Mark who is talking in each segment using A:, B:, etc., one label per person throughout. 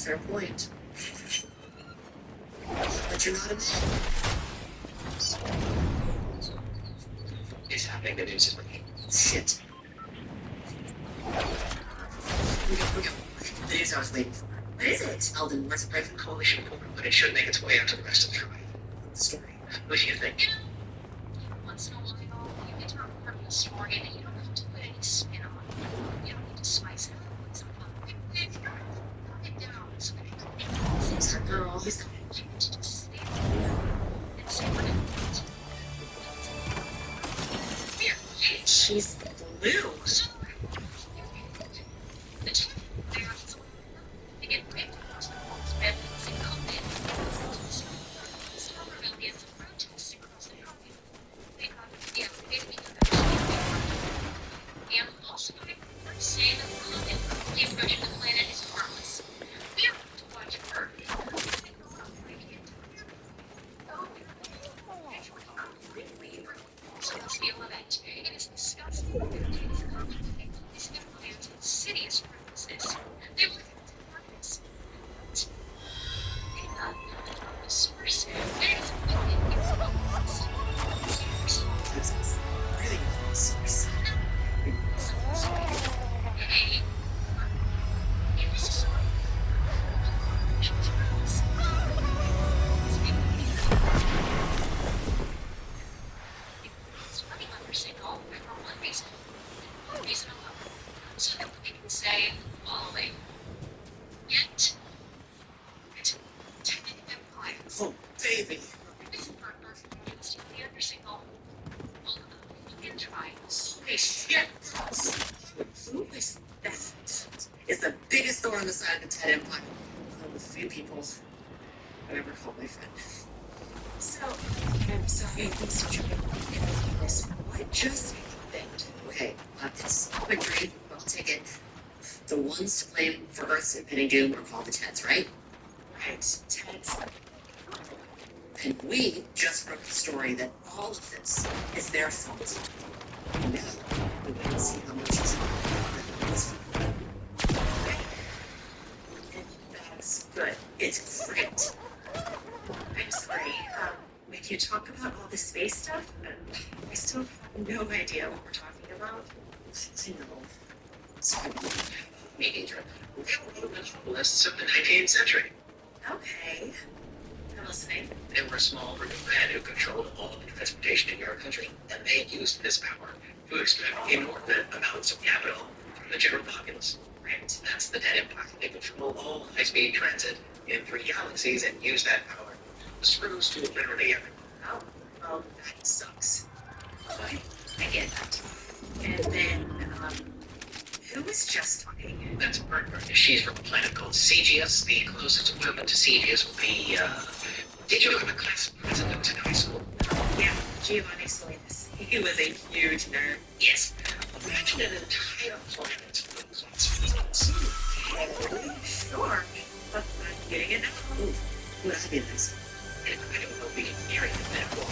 A: fair point. But you're not a man. It's happening. The news is breaking. Shit. We go. The news I was waiting for. What is it? Alden was a break from coalition program, but it should make its way out to the rest of the tribe. The story. What do you think?
B: Once in a while, you get to report a story that you don't have to put any spin on. You don't need to spice it up with some fun. Knock it down so that it
A: Things are always coming.
B: to just stay there and say what it means. Here,
A: She's blue.
B: so the two there is they get raped across the walls, bed and single bed. Some rebellions of protests across the country. They got and also say that the approach of the planet is harmless. We are to watch her. So let's feel that it is disgusting. These implants insidious purposes. They were purpose. The source. There is
A: Really source.
B: Hey. Running on their signal for one reason alone, so that we can say following. Yet, technical empire.
A: Oh, baby.
B: This partner used the other signal. Well, in trials.
A: Holy shit. Who is that? It's the biggest thorn on the side of the Ted Empire. One of the few people I've ever called my friend. So, I'm sorry, things are jumping in this. What just happened? Okay, it's quick read. I'll take it. The ones to blame for Earth's impending doom are called the Teds, right? Right, Teds. And we just broke the story that all of this is their fault. And now, we wait and see how much is and that's good. It's great. I'm sorry. When you talk about all the space stuff, I still have no idea what we're talking about. I know. Sorry. Me neither. We wrote the lists of the 19th century. Okay. I'm listening. They were a small group of men who controlled all of the transportation in your country, and they used this power to extract inordinate amounts of capital from the general populace. Right. That's the Dead Empire. They control all high-speed transit in 3 galaxies and use that power. The screws do literally everything. Oh, well, that sucks. Okay, I get that. And then, who was just talking? That's Bertbert. She's from a planet called Cegius. The closest equivalent to Cegius would be, did you have a class president in high school? Yeah, Giovanni Salinas. He was a huge nerd. Yes. Imagine an entire planet full of class presidents. Sure. But I'm getting it now. Ooh, that'd be nice. I don't know if we can carry the metaphor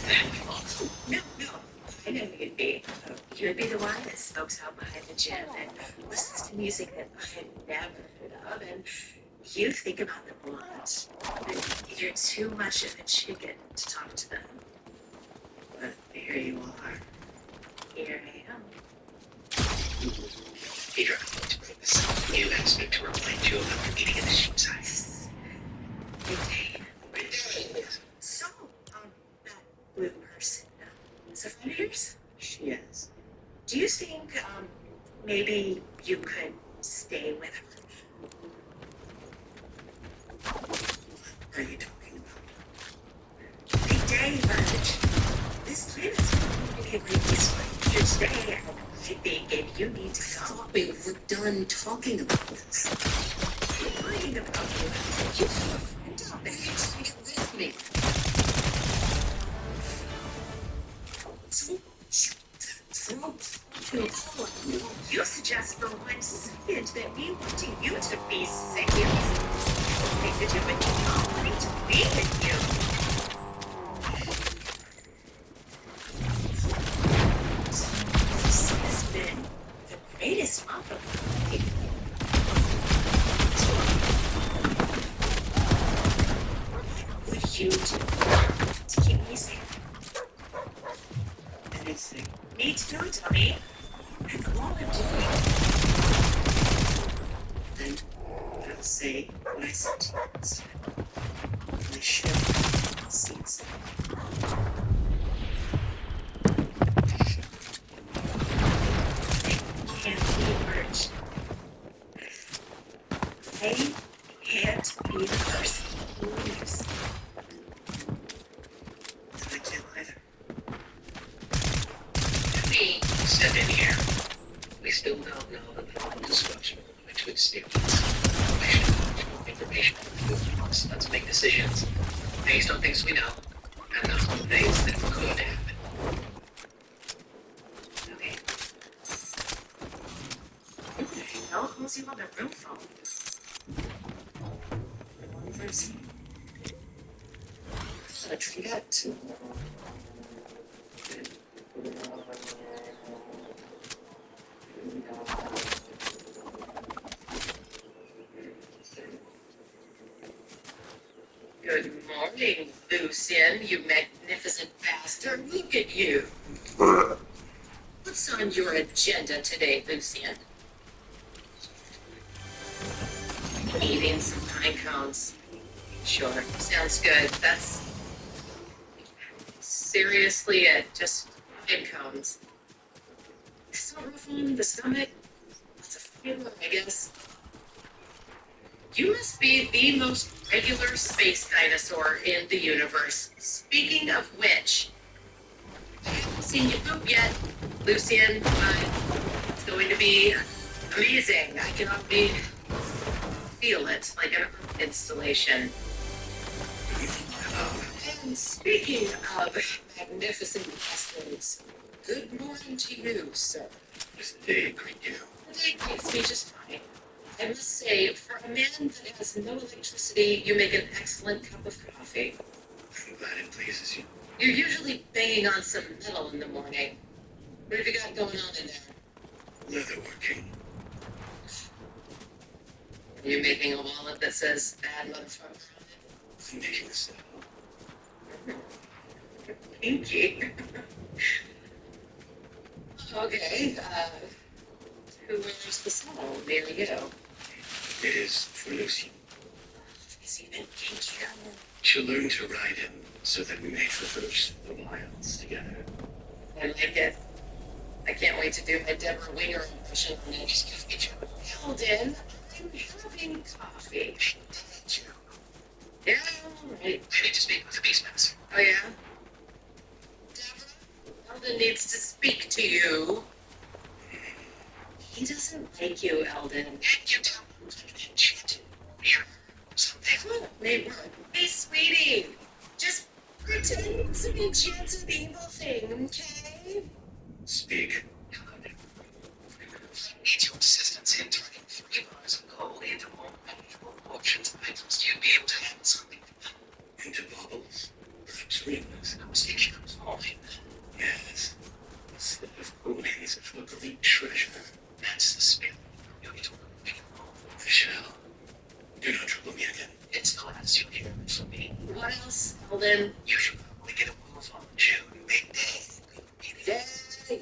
A: that long. No. I know who you'd be. You'd be the one that smokes out behind the gym and listens to music that I had never heard of, and you think about them a lot. But you're too much of a chicken to talk to them. But here you are. Here I am. Peter, I'm going to bring this up. You guys need to remind you of the beginning of the ship size. Okay. So, that blue person, is a friend of yours? She is. Do you think, maybe you could stay with her? What are you talking about? Big day, Verge. This planet's completely peaceful. You stay and I think if you need to go. Wait, we're done talking about this. Worrying about you. You have a friend out there. Take it with me. You suggest for 1 second that we want you to be safe. Nothing to do with me, wanting to be with you. This has been the greatest month of my life. you to keep me safe.
C: Anything.
A: Me too, Tommy. And all I'm doing.
C: Then I'll say what I said to you instead. My ship sees.
A: Can't be urged. I can't be the person who leaves.
C: And I can't either.
D: We said in here, we still don't know the plot destruction between statements, information, let's make decisions based on things we know and not on things that could happen.
A: Okay. Mel calls you on the room phone. One person.
C: I forget to.
A: Good morning, Lucian, you magnificent bastard. Look at you. What's on your agenda today, Lucian? Eating some pine cones. Sure, sounds good. That's seriously it. Just pine cones. Still rough on the stomach. Lots of fever, I guess. You must be the most regular space dinosaur in the universe. Speaking of which, I haven't seen you poop yet, Lucian, but it's going to be amazing. I can already feel it, like an Earth installation. And speaking of magnificent bastards, good morning to you, sir.
D: Does the day greet you?
A: The day takes me just fine. I must say, for a man that has no electricity, you make an excellent cup of coffee.
D: I'm glad it pleases you.
A: You're usually banging on some metal in the morning. What have you got going on in there?
D: Leatherworking.
A: Are you making a wallet that says bad motherfucker on it?
D: I'm making a set.
A: Pinky. Okay, who wears the saddle near you?
D: It is for Lucy.
A: Is even kinkier?
D: She'll learn to ride him so that we may traverse the wilds together.
A: I like it. I can't wait to do my Deborah Winger impression on it. Eldon, I'm having coffee. Yeah, all right.
D: I need to speak with the Beastmaster.
A: Oh, yeah? Deborah, Eldon needs to speak to you. He doesn't like you, Eldon.
D: You tell him I'm enchanted. Here, something.
A: Look, neighbor. Hey, sweetie. Just pretend it's an enchanted evil thing, okay?
D: Speak. I need your assistance in turning 3 bars of gold into more manageable portions of items. You'd be able to handle something. Into baubles. Perhaps rings. I was thinking of coin. Yes. A slip of coins of a great treasure. That's the spirit. You need to work I shall. Do not trouble me again. It's the last you'll hear from me.
A: What else, Eldon?
D: You should probably get a move on June big day.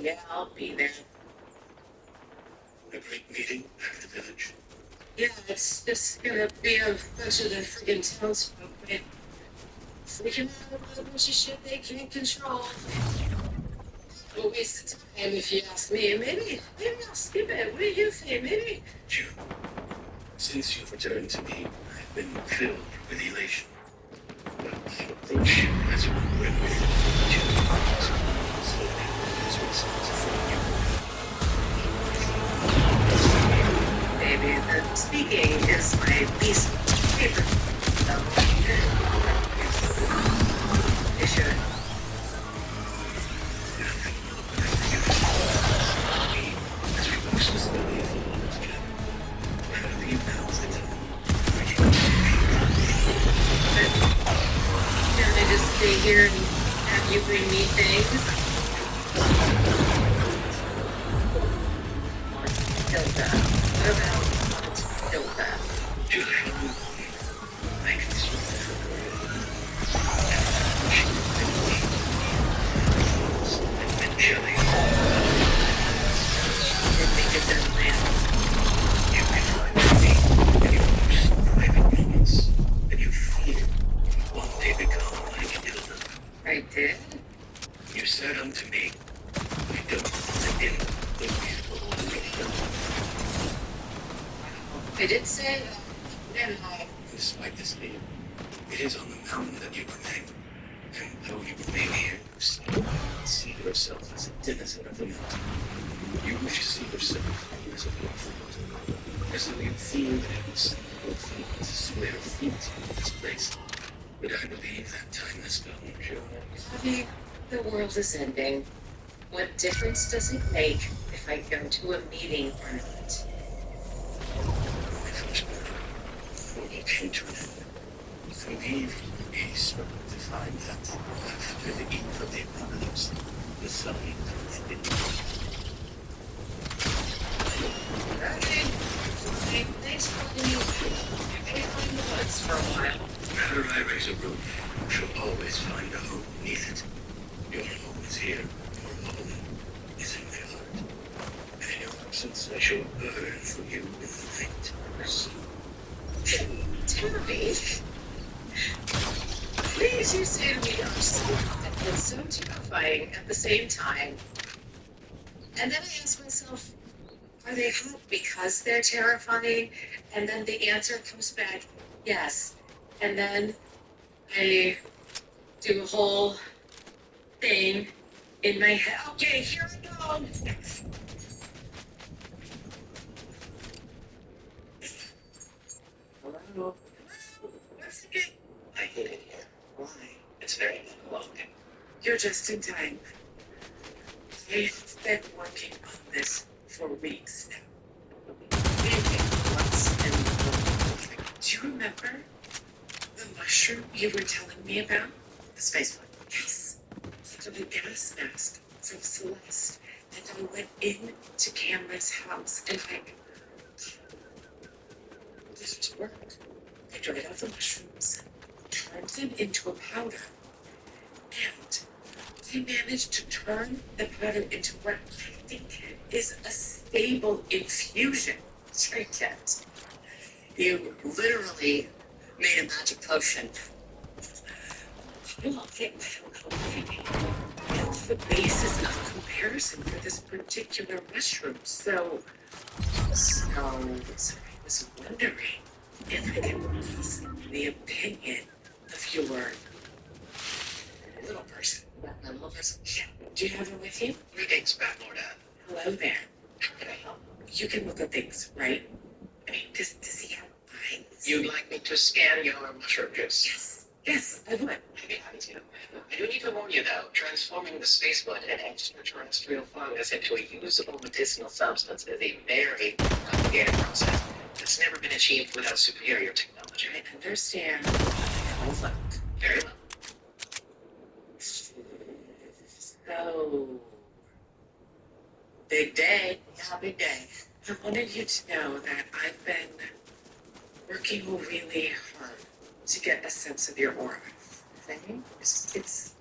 A: Yeah, I'll be there.
D: A great meeting at the village.
A: Yeah, it's just gonna be a bunch of the friggin' townsfolk, right? Freaking out about a bunch of shit they can't control. A waste of time, if you ask me. Maybe I'll skip it. What do you think? Maybe.
D: June, since you've returned to me, I've been filled with elation. But I approach you as one when we're slowly as one sounds from you.
A: Maybe the speaking is my least favorite. So, you should.
D: As we walk so slowly together, how do you balance the time?
A: Can I just stay here and have you bring me things? Hilda. What about Hilda?
D: Do I can
A: did?
D: You said unto me, I don't live in the beautiful nation.
A: I did say that. And
D: Despite this name, it is on the mountain that you remain. And though you remain here, you still see yourself as a denizen of the mountain. You wish to see yourself as a prophet, as though you feel that it was your feet to swear feet in this place. But I believe that time has come, Joe.
A: Bobby, the world is ending. What difference does it make if I go to a meeting or not?
D: My first brother, before you came to an end, so leave be struck to find that after the eve of the apocalypse, the sun comes in.
A: Okay. Thanks for letting me in the woods for a while.
D: Whenever I raise a roof, you shall always find a home beneath it. Your home is here. Your home is in my heart. And in your absence, I shall burn for you in the night.
A: Terry, please, you say to me are so hot and so terrifying at the same time. And then I ask myself, are they hot because they're terrifying? And then the answer comes back, yes. And then I do a whole thing in my head. Okay, here I go. Hello. Once again,
D: I hate it here.
A: why?
D: It's very long.
A: You're just in time. I've been working on this for weeks now. Maybe once and do you remember the mushroom you were telling me about? The space one. Yes. So the gas mask from Celeste. And I went into Cameron's house and this was work. I dried out the mushrooms, turned them into a powder, and I managed to turn the powder into what I think is a stable infusion. Tricket. You literally made a magic potion. Well, it's the basis of comparison for this particular mushroom. So I was wondering if I could ask the opinion of your little person. My little person? Yeah. Do you have her with you?
D: Greetings, Bad Lord Anne.
A: Hello there. How can I help? You can look at things, right? I mean, does he have eyes?
D: You'd like me to scan your mushroom juice?
A: Yes. Yes, I would.
D: I'd be happy to. I do need to warn you, though, transforming the space mud and extraterrestrial fungus into a usable medicinal substance is a very complicated process that's never been achieved without superior technology.
A: I understand. I'll look.
D: Very well.
A: So, big day. Yeah, big day. I wanted you to know that I've been working really hard to get a sense of your aura. Thing. It's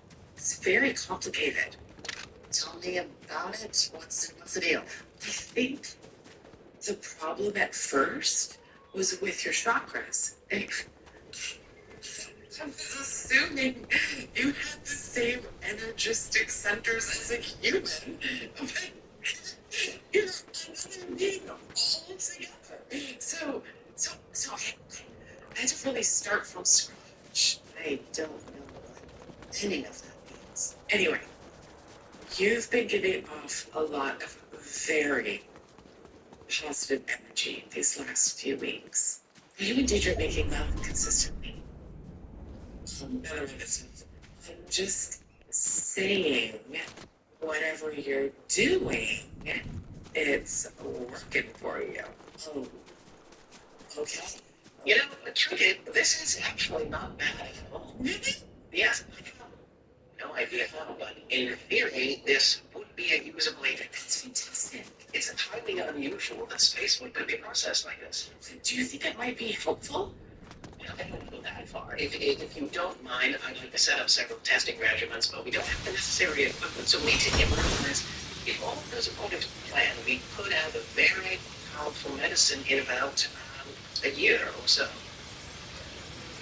A: very complicated.
C: Tell me about it. What's the deal?
A: I think the problem at first was with your chakras. I was assuming you had the same energistic centers as a human. But you're another being altogether. So I had to really start from scratch.
C: I don't know what any of that means.
A: Anyway, you've been giving off a lot of very positive energy these last few weeks. You and Deidre making love consistently. Another one is, I'm just saying, whatever you're doing, it's working for you.
C: Oh, okay.
D: You know, the truth is, this is actually not bad at all.
A: Really?
D: Yes, I have no idea how, but in theory, this would be a usable agent.
A: That's fantastic.
D: It's highly unusual that space wood could be processed like this.
A: Do you think it might be helpful?
D: I don't go that far. If you don't mind, I'd like to set up several testing regimens, but we don't have the necessary equipment, so we need to implement this. If all goes according to plan, we could have a very powerful medicine in about a year or so.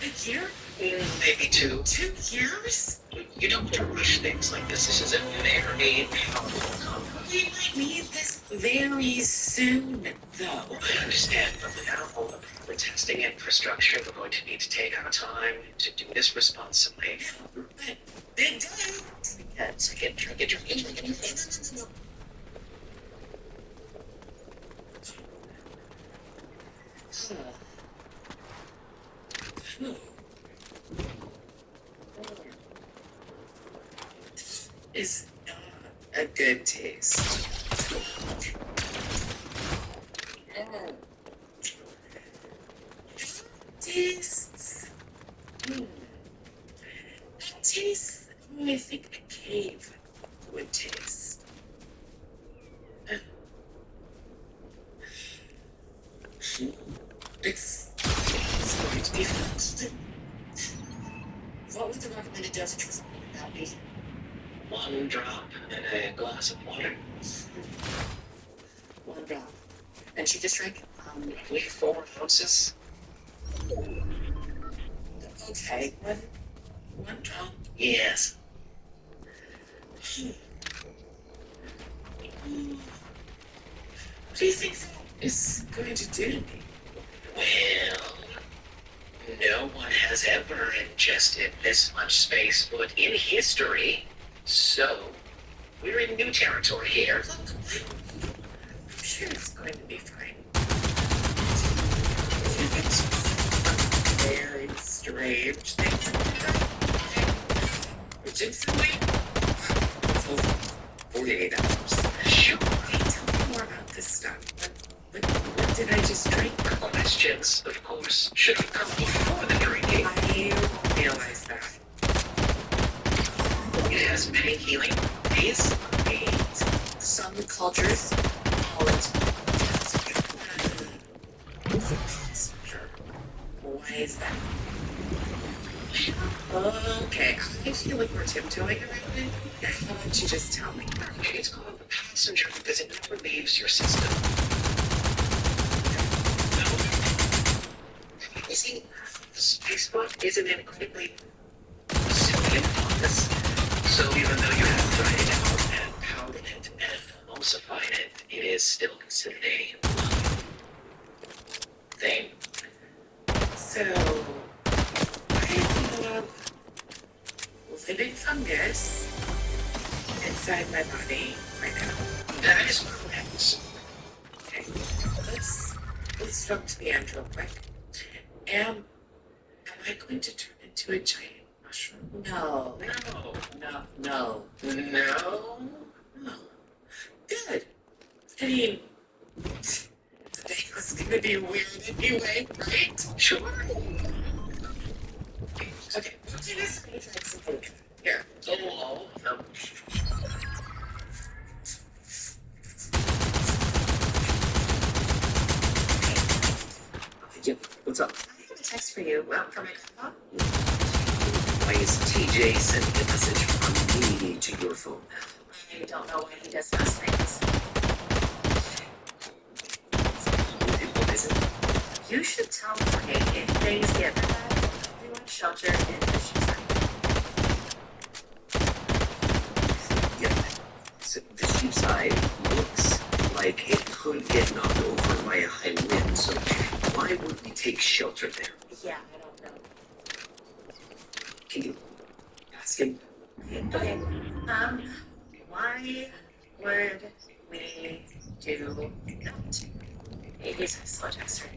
A: A year?
D: Maybe 2.
C: 2 years?
D: You don't want to rush things like this. This is a very powerful compound.
C: We might need this very soon, though.
D: I understand, but without all the proper testing infrastructure, we're going to need to take our time to do this responsibly.
C: But big time.
D: Drink it.
C: No. Is not a good taste. Tastes. That tastes how I think a cave would taste. It's going to be fast. What was the recommended dosage for something like that?
D: 1 drop in a glass of water.
C: 1 drop. And she just drank,
D: Roughly 4 ounces.
C: okay, one drop.
D: Yes.
C: What do you think that is going to do to me?
D: Well, no one has ever ingested this much space food in history. So, we're in new territory here.
C: I'm sure it's going to be fine. Very strange things. Legitimately, 48 hours.
D: Sure.
C: Tell me more about this stuff. What did I just drink?
D: Questions, of course, should have come before the drinking.
C: I realize that.
D: It has many healing properties.
C: Some cultures call it. Why is that? Okay, I feel like we're tiptoeing around it. Why don't you just tell me?
D: It's called the passenger because it never leaves your system. You see, the spaceboat is an incredibly resilient fungus. So even though you have dried it out and powdered it and emulsified it, it is still considered a thing.
C: So, I have living fungus inside my body right now.
D: That is correct.
C: Okay, let's jump to the end real quick. Am I going to turn into a giant mushroom? No.
D: No.
C: No.
D: No.
C: Good. I mean, today was gonna be weird anyway, right?
D: Sure.
C: Okay, we'll do this and try something here.
D: Oh, no.
C: Yep, what's up? I have a text for you from my grandpa.
D: Why is TJ sending a message from me to your phone?
C: I don't know why he does those things.
D: What is it?
C: You should tell me if things get bad, everyone shelter in the shoe.
D: Yeah. So the sheep side looks like it could get knocked over by a high wind, so why would we take shelter there?
C: Yeah, I don't know.
D: Can you ask him?
C: Okay. Why would we do that? He's a slow texter.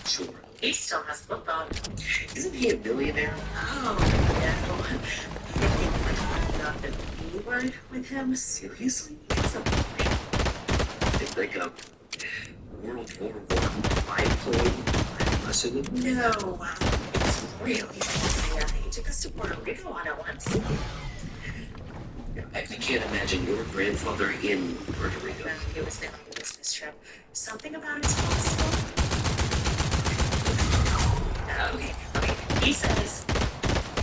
D: Sure.
C: He still has flip phone.
D: Isn't he a millionaire?
C: Oh, no. I think we're not the B word with him.
D: Seriously?
C: It's a point.
D: It's like a World War I biplane lesson?
C: No, it's really bad. He took us to Puerto Rico on it once.
D: I can't imagine your grandfather in Puerto Rico.
C: No, it was not a business trip. Something about his telescope. Okay. He says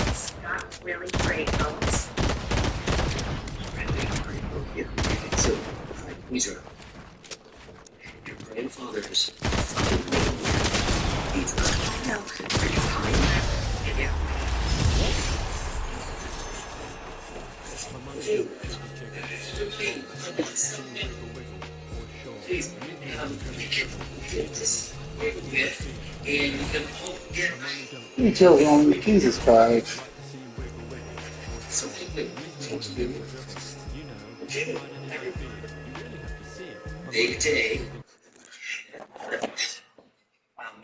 C: it's got really great bones.
D: Yeah. So, these are your grandfather's fucking name. He's
C: No.
D: pretty kind.
C: Yeah.
D: we can get this with, and we can all get
E: Until only Jesus cried.
D: something that thank you. Okay, big day.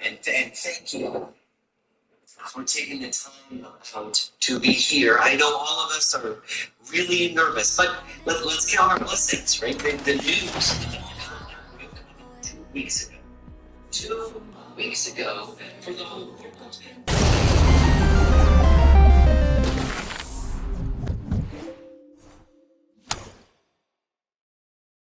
D: And thank you for taking the time out to be here. I know all of us are really nervous, but let's count our blessings, right? The news 2 weeks ago. 2 weeks ago, for the whole world.